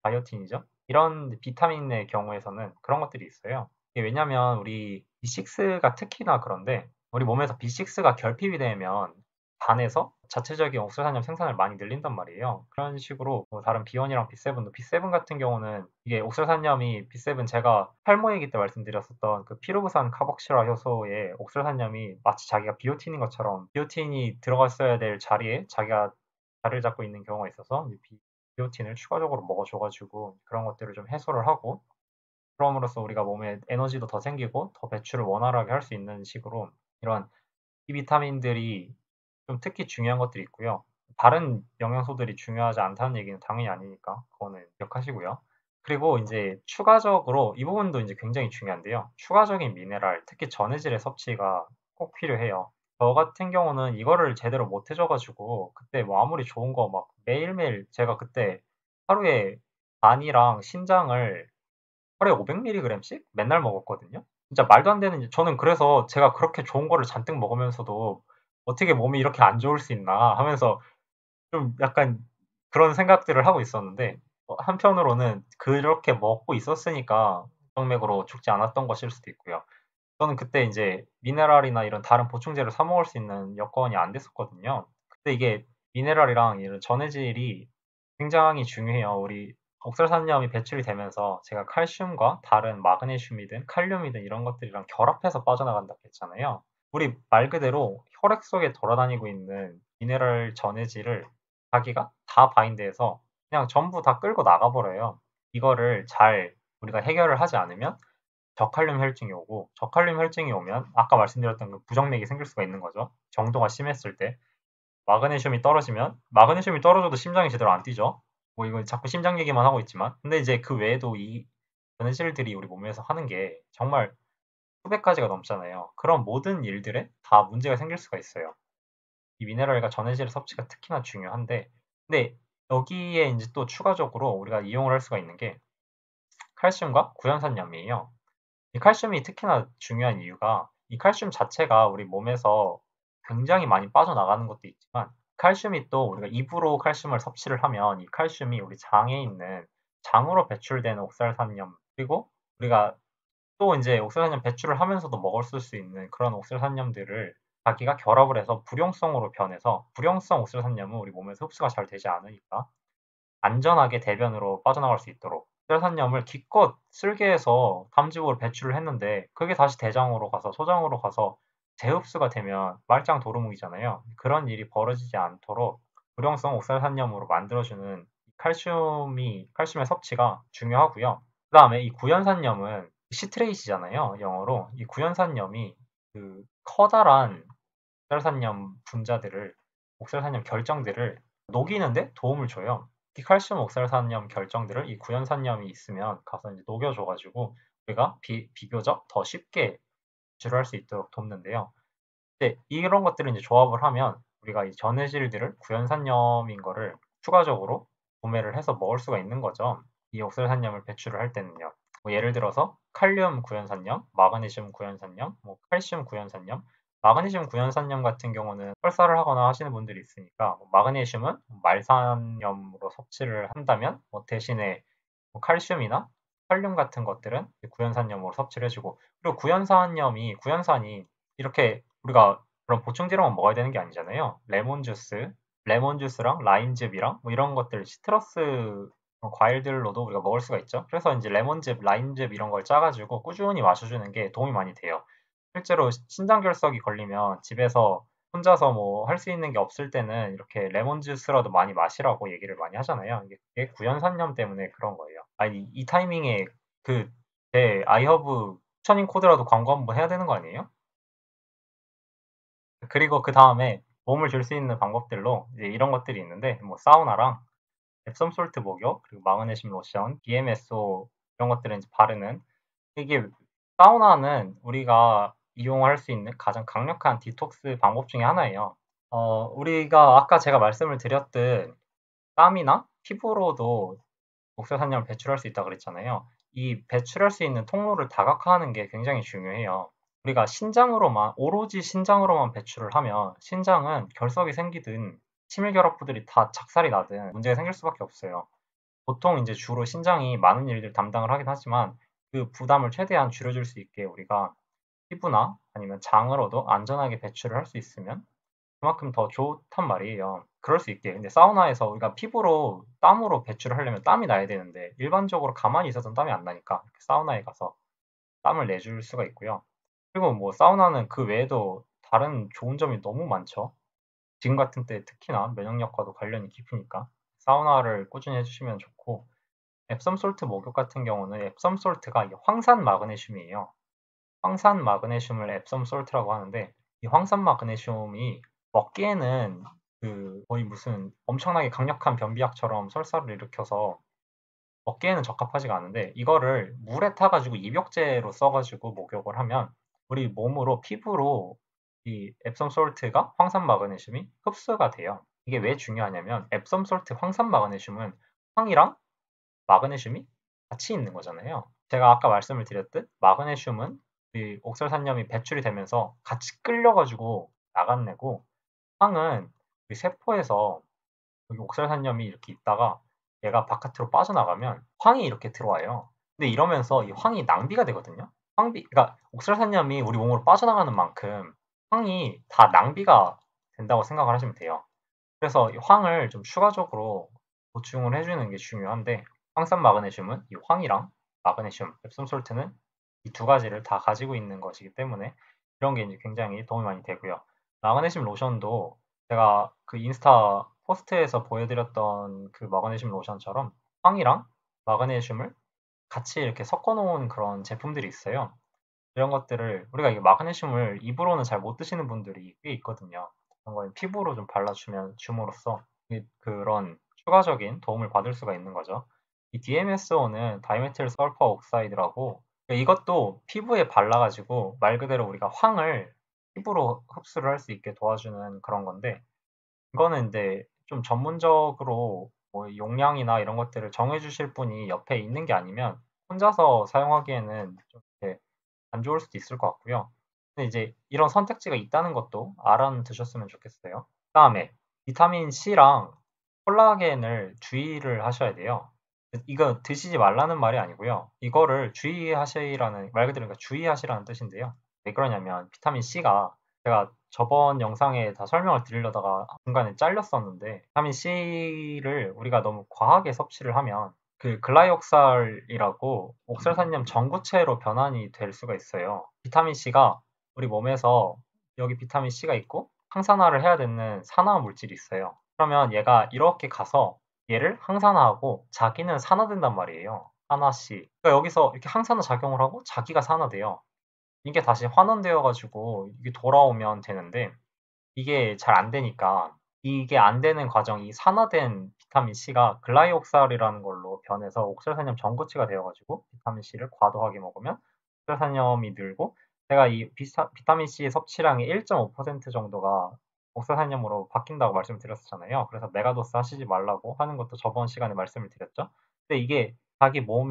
바이오틴이죠. 이런 비타민의 경우에서는 그런 것들이 있어요. 이게 왜냐면 우리 B6가 특히나 그런데 우리 몸에서 B6가 결핍이 되면 간에서 자체적인 옥수산염 생산을 많이 늘린단 말이에요. 그런 식으로 뭐 다른 B1이랑 B7도 B7 같은 경우는 이게 옥수산염이 B7 제가 탈모 얘기 때 말씀드렸었던 그 피루부산 카복실화 효소에 옥수산염이 마치 자기가 비오틴인 것처럼 비오틴이 들어갔어야 될 자리에 자기가 자리를 잡고 있는 경우가 있어서 비오틴을 추가적으로 먹어줘가지고 그런 것들을 좀 해소를 하고 그럼으로써 우리가 몸에 에너지도 더 생기고 더 배출을 원활하게 할 수 있는 식으로 이런 이 비타민들이 좀 특히 중요한 것들이 있고요. 다른 영양소들이 중요하지 않다는 얘기는 당연히 아니니까 그거는 기억하시고요. 그리고 이제 추가적으로 이 부분도 이제 굉장히 중요한데요. 추가적인 미네랄, 특히 전해질의 섭취가 꼭 필요해요. 저 같은 경우는 이거를 제대로 못 해줘가지고 그때 뭐 아무리 좋은 거 막 매일매일 제가 그때 하루에 간이랑 신장을 하루에 500mg씩 맨날 먹었거든요. 진짜 말도 안 되는, 저는 그래서 제가 그렇게 좋은 거를 잔뜩 먹으면서도 어떻게 몸이 이렇게 안 좋을 수 있나 하면서 좀 약간 그런 생각들을 하고 있었는데, 한편으로는 그렇게 먹고 있었으니까 정맥으로 죽지 않았던 것일 수도 있고요. 저는 그때 이제 미네랄이나 이런 다른 보충제를 사 먹을 수 있는 여건이 안 됐었거든요. 그때 이게 미네랄이랑 이런 전해질이 굉장히 중요해요. 우리 옥설산염이 배출이 되면서 제가 칼슘과 다른 마그네슘이든 칼륨이든 이런 것들이랑 결합해서 빠져나간다고 했잖아요. 우리 말 그대로 혈액 속에 돌아다니고 있는 미네랄 전해질을 자기가 다 바인드해서 그냥 전부 다 끌고 나가버려요. 이거를 잘 우리가 해결을 하지 않으면 저칼륨 혈증이 오고 저칼륨 혈증이 오면 아까 말씀드렸던 그 부정맥이 생길 수가 있는 거죠. 정도가 심했을 때. 마그네슘이 떨어지면 마그네슘이 떨어져도 심장이 제대로 안 뛰죠. 뭐 이거 자꾸 심장 얘기만 하고 있지만 근데 이제 그 외에도 이 전해질들이 우리 몸에서 하는 게 정말 수백 가지가 넘잖아요. 그런 모든 일들에 다 문제가 생길 수가 있어요. 이 미네랄과 전해질 섭취가 특히나 중요한데 근데 여기에 이제 또 추가적으로 우리가 이용을 할 수가 있는 게 칼슘과 구연산염이에요. 이 칼슘이 특히나 중요한 이유가 이 칼슘 자체가 우리 몸에서 굉장히 많이 빠져나가는 것도 있지만 칼슘이 또 우리가 입으로 칼슘을 섭취를 하면 이 칼슘이 우리 장에 있는 장으로 배출되는 옥살산염 그리고 우리가 또 이제 옥살산염 배출을 하면서도 먹을 수 있는 그런 옥살산염들을 자기가 결합을 해서 불용성으로 변해서 불용성 옥살산염은 우리 몸에서 흡수가 잘 되지 않으니까 안전하게 대변으로 빠져나갈 수 있도록 옥살산염을 기껏 쓸게 해서 담즙으로 배출을 했는데 그게 다시 대장으로 가서 소장으로 가서 재흡수가 되면 말짱 도루묵이잖아요. 그런 일이 벌어지지 않도록 불용성 옥살산염으로 만들어주는 칼슘의 섭취가 중요하고요. 그 다음에 이 구연산염은 시트레이트잖아요, 영어로. 이 구연산염이 그 커다란 옥살산염 분자들을, 옥살산염 결정들을 녹이는데 도움을 줘요. 이 칼슘 옥살산염 결정들을 이 구연산염이 있으면 가서 이제 녹여줘가지고 우리가 비교적 더 쉽게 배출할 수 있도록 돕는데요. 근데 이런 것들을 이제 조합을 하면 우리가 이 전해질들을 구연산염인 거를 추가적으로 구매를 해서 먹을 수가 있는 거죠. 이 옥살산염을 배출을 할 때는요. 뭐 예를 들어서 칼륨 구연산염, 마그네슘 구연산염, 뭐 칼슘 구연산염, 마그네슘 구연산염 같은 경우는 설사를 하거나 하시는 분들이 있으니까 마그네슘은 말산염으로 섭취를 한다면 대신에 칼슘이나 칼륨 같은 것들은 구연산염으로 섭취를 해주고, 그리고 구연산이 이렇게 우리가 그런 보충제로만 먹어야 되는 게 아니잖아요. 레몬주스랑 라임즙이랑 뭐 이런 것들, 시트러스 과일들로도 우리가 먹을 수가 있죠. 그래서 이제 레몬즙, 라임즙 이런 걸 짜가지고 꾸준히 마셔주는 게 도움이 많이 돼요. 실제로 신장결석이 걸리면 집에서 혼자서 뭐 할 수 있는 게 없을 때는 이렇게 레몬 주스라도 많이 마시라고 얘기를 많이 하잖아요. 이게 구연산염 때문에 그런 거예요. 아니, 이 타이밍에 제 아이허브 추천인 코드라도 광고 한번 해야 되는 거 아니에요? 그리고 그 다음에 도움을 줄 수 있는 방법들로 이제 이런 것들이 있는데, 뭐 사우나랑 앱섬 솔트 목욕, 그리고 마그네슘 로션, DMSO 이런 것들을 이제 바르는, 이게 사우나는 우리가 이용할 수 있는 가장 강력한 디톡스 방법 중에 하나예요. 우리가 아까 제가 말씀을 드렸듯 땀이나 피부로도 옥수산염을 배출할 수 있다고 그랬잖아요. 이 배출할 수 있는 통로를 다각화하는 게 굉장히 중요해요. 우리가 오로지 신장으로만 배출을 하면 신장은 결석이 생기든 치밀결합부들이 다 작살이 나든 문제가 생길 수밖에 없어요. 보통 이제 주로 신장이 많은 일들 담당을 하긴 하지만 그 부담을 최대한 줄여줄 수 있게 우리가 피부나 아니면 장으로도 안전하게 배출을 할 수 있으면 그만큼 더 좋단 말이에요. 그럴 수 있게. 근데 사우나에서 우리가 피부로 땀으로 배출을 하려면 땀이 나야 되는데 일반적으로 가만히 있어서는 땀이 안 나니까 이렇게 사우나에 가서 땀을 내줄 수가 있고요. 그리고 뭐 사우나는 그 외에도 다른 좋은 점이 너무 많죠. 지금 같은 때 특히나 면역력과도 관련이 깊으니까 사우나를 꾸준히 해주시면 좋고, 앱섬 솔트 목욕 같은 경우는 앱섬 솔트가 황산 마그네슘이에요. 황산 마그네슘을 앱섬 솔트라고 하는데, 이 황산 마그네슘이 먹기에는 거의 무슨 엄청나게 강력한 변비약처럼 설사를 일으켜서 먹기에는 적합하지가 않은데, 이거를 물에 타가지고 입욕제로 써가지고 목욕을 하면 우리 몸으로 피부로 이 앱섬 솔트가 황산 마그네슘이 흡수가 돼요. 이게 왜 중요하냐면 앱섬 솔트 황산 마그네슘은 황이랑 마그네슘이 같이 있는 거잖아요. 제가 아까 말씀을 드렸듯 마그네슘은 이 옥설산염이 배출이 되면서 같이 끌려가지고 나간내고, 황은 그 세포에서 여기 옥설산염이 이렇게 있다가 얘가 바깥으로 빠져나가면 황이 이렇게 들어와요. 근데 이러면서 이 황이 낭비가 되거든요. 그러니까 옥설산염이 우리 몸으로 빠져나가는 만큼 황이 다 낭비가 된다고 생각을 하시면 돼요. 그래서 이 황을 좀 추가적으로 보충을 해주는 게 중요한데, 황산 마그네슘은 이 황이랑 마그네슘, 엡섬 솔트는 이 두 가지를 다 가지고 있는 것이기 때문에 이런 게 이제 굉장히 도움이 많이 되고요. 마그네슘 로션도 제가 그 인스타 포스트에서 보여드렸던 그 마그네슘 로션처럼 황이랑 마그네슘을 같이 이렇게 섞어 놓은 그런 제품들이 있어요. 이런 것들을 우리가 이 마그네슘을 입으로는 잘 못 드시는 분들이 꽤 있거든요. 그런 걸 피부로 좀 줌으로써 그런 추가적인 도움을 받을 수가 있는 거죠. 이 DMSO는 다이메틸 설퍼 옥사이드라고, 이것도 피부에 발라가지고 말 그대로 우리가 황을 피부로 흡수를 할 수 있게 도와주는 그런 건데, 이거는 이제 좀 전문적으로 뭐 용량이나 이런 것들을 정해주실 분이 옆에 있는 게 아니면 혼자서 사용하기에는 좀 이렇게 안 좋을 수도 있을 것 같고요. 근데 이제 이런 선택지가 있다는 것도 알아두셨으면 좋겠어요. 그다음에 비타민 C랑 콜라겐을 주의를 하셔야 돼요. 이거 드시지 말라는 말이 아니고요. 이거를 주의하시라는 말 그대로 그러니까 주의하시라는 뜻인데요. 왜 그러냐면 비타민 C가 제가 저번 영상에 다 설명을 드리려다가 중간에 잘렸었는데 비타민 C를 우리가 너무 과하게 섭취를 하면 그 글라이옥살이라고 옥살산염 전구체로 변환이 될 수가 있어요. 비타민 C가 우리 몸에서 여기 비타민 C가 있고 항산화를 해야 되는 산화 물질이 있어요. 그러면 얘가 이렇게 가서 얘를 항산화하고 자기는 산화된단 말이에요. 산화-C. 그러니까 여기서 이렇게 항산화 작용을 하고 자기가 산화돼요. 이게 다시 환원되어 가지고 이게 돌아오면 되는데 이게 잘 안 되니까 이게 안 되는 과정이 산화된 비타민 C가 글라이옥살이라는 걸로 변해서 옥살산염 전구체가 되어 가지고 비타민 C를 과도하게 먹으면 옥살산염이 늘고 제가 이 비타민 C 섭취량의 1.5% 정도가 옥살산염으로 바뀐다고 말씀드렸잖아요. 그래서 메가도스 하시지 말라고 하는 것도 저번 시간에 말씀을 드렸죠. 근데 이게 자기 몸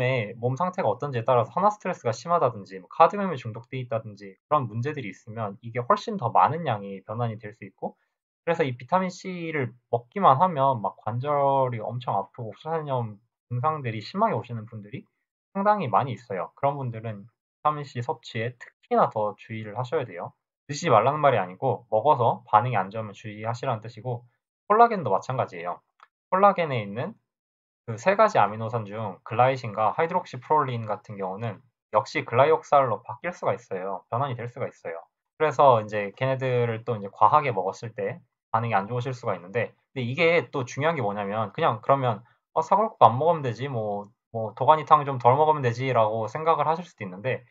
상태가 어떤지에 따라서 산화 스트레스가 심하다든지 뭐 카드뮴에 중독돼 있다든지 그런 문제들이 있으면 이게 훨씬 더 많은 양이 변환이 될 수 있고 그래서 이 비타민 C를 먹기만 하면 막 관절이 엄청 아프고 옥수산염 증상들이 심하게 오시는 분들이 상당히 많이 있어요. 그런 분들은 비타민 C 섭취에 특히나 더 주의를 하셔야 돼요. 드시지 말라는 말이 아니고 먹어서 반응이 안 좋으면 주의하시라는 뜻이고 콜라겐도 마찬가지예요. 콜라겐에 있는 그 세 가지 아미노산 중 글라이신과 하이드록시프롤린 같은 경우는 역시 글라이옥살로 바뀔 수가 있어요. 변환이 될 수가 있어요. 그래서 이제 걔네들을 또 이제 과하게 먹었을 때 반응이 안 좋으실 수가 있는데, 근데 이게 또 중요한 게 뭐냐면 그냥 그러면 사골국 안 먹으면 되지 뭐 도가니탕 좀 덜 먹으면 되지라고 생각을 하실 수도 있는데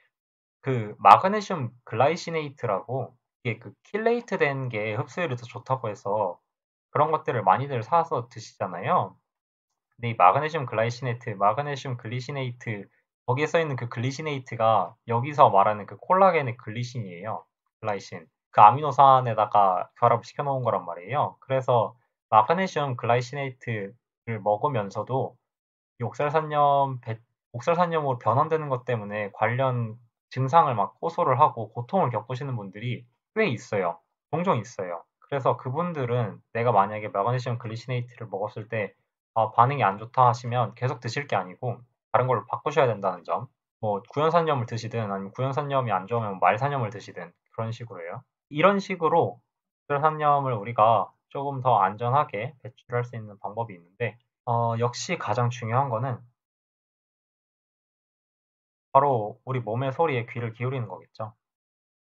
그 마그네슘 글라이시네이트라고 이게 그 킬레이트 된 게 흡수율이 더 좋다고 해서 그런 것들을 많이들 사서 드시잖아요. 근데 이 마그네슘 글라이시네이트, 마그네슘 글리시네이트 거기에 써 있는 그 글리시네이트가 여기서 말하는 그 콜라겐의 글리신이에요. 글라이신. 그 아미노산에다가 결합을 시켜 놓은 거란 말이에요. 그래서 마그네슘 글라이시네이트를 먹으면서도 이 옥살산염으로 변환되는 것 때문에 관련 증상을 막 호소를 하고 고통을 겪으시는 분들이 꽤 있어요. 종종 있어요. 그래서 그분들은 내가 만약에 마그네슘 글리시네이트를 먹었을 때 반응이 안 좋다 하시면 계속 드실 게 아니고 다른 걸로 바꾸셔야 된다는 점. 뭐 구연산염을 드시든 아니면 구연산염이 안 좋으면 말산염을 드시든 그런 식으로요. 이런 식으로 옥살산염을 우리가 조금 더 안전하게 배출할 수 있는 방법이 있는데 역시 가장 중요한 거는 바로 우리 몸의 소리에 귀를 기울이는 거겠죠.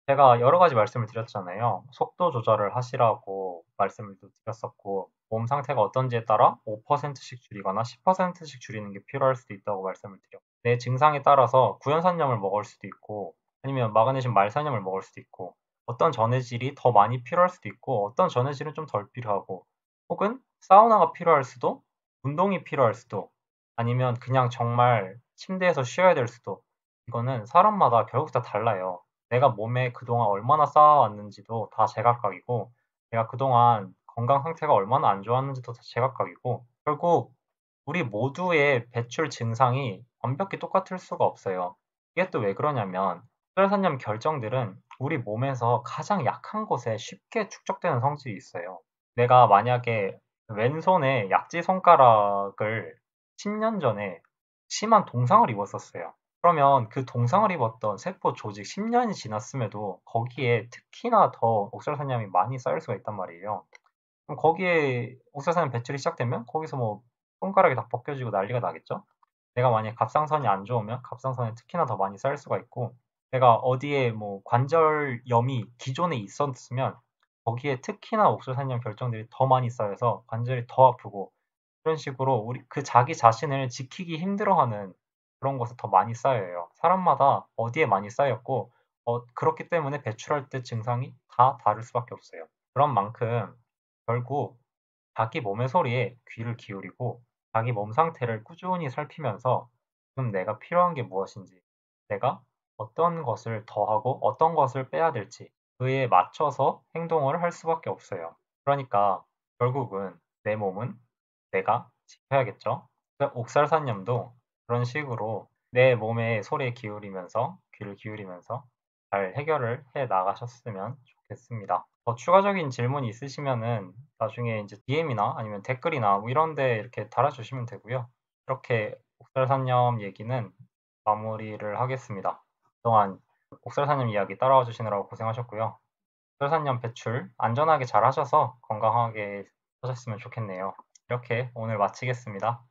제가 여러 가지 말씀을 드렸잖아요. 속도 조절을 하시라고 말씀을 또 드렸었고, 몸 상태가 어떤지에 따라 5%씩 줄이거나 10%씩 줄이는 게 필요할 수도 있다고 말씀을 드렸고, 내 증상에 따라서 구연산염을 먹을 수도 있고, 아니면 마그네슘 말산염을 먹을 수도 있고, 어떤 전해질이 더 많이 필요할 수도 있고, 어떤 전해질은 좀 덜 필요하고, 혹은 사우나가 필요할 수도, 운동이 필요할 수도, 아니면 그냥 정말 침대에서 쉬어야 될 수도, 이거는 사람마다 결국 다 달라요. 내가 몸에 그동안 얼마나 쌓아왔는지도 다 제각각이고, 내가 그동안 건강 상태가 얼마나 안 좋았는지도 다 제각각이고, 결국 우리 모두의 배출 증상이 완벽히 똑같을 수가 없어요. 이게 또 왜 그러냐면, 혈산염 결정들은 우리 몸에서 가장 약한 곳에 쉽게 축적되는 성질이 있어요. 내가 만약에 왼손에 약지 손가락을 10년 전에 심한 동상을 입었었어요. 그러면 그 동상을 입었던 세포 조직 10년이 지났음에도 거기에 특히나 더 옥살산염이 많이 쌓일 수가 있단 말이에요. 그럼 거기에 옥살산염 배출이 시작되면 거기서 뭐 손가락이 다 벗겨지고 난리가 나겠죠? 내가 만약 갑상선이 안 좋으면 갑상선에 특히나 더 많이 쌓일 수가 있고 내가 어디에 뭐 관절염이 기존에 있었으면 거기에 특히나 옥살산염 결정들이 더 많이 쌓여서 관절이 더 아프고 그런 식으로 우리 그 자기 자신을 지키기 힘들어하는 그런 것에 더 많이 쌓여요. 사람마다 어디에 많이 쌓였고 그렇기 때문에 배출할 때 증상이 다 다를 수밖에 없어요. 그런 만큼 결국 자기 몸의 소리에 귀를 기울이고 자기 몸 상태를 꾸준히 살피면서 지금 내가 필요한 게 무엇인지, 내가 어떤 것을 더하고 어떤 것을 빼야 될지 그에 맞춰서 행동을 할 수밖에 없어요. 그러니까 결국은 내 몸은 내가 지켜야겠죠. 옥살산염도 그런 식으로 내 몸의 소리에 기울이면서 귀를 기울이면서 잘 해결을 해 나가셨으면 좋겠습니다. 더 추가적인 질문이 있으시면은 나중에 이제 DM이나 아니면 댓글이나 뭐 이런 데 이렇게 달아주시면 되고요. 이렇게 옥살산염 얘기는 마무리를 하겠습니다. 그동안 옥살산염 이야기 따라와 주시느라고 고생하셨고요. 옥설산염 배출 안전하게 잘 하셔서 건강하게 하셨으면 좋겠네요. 이렇게 오늘 마치겠습니다.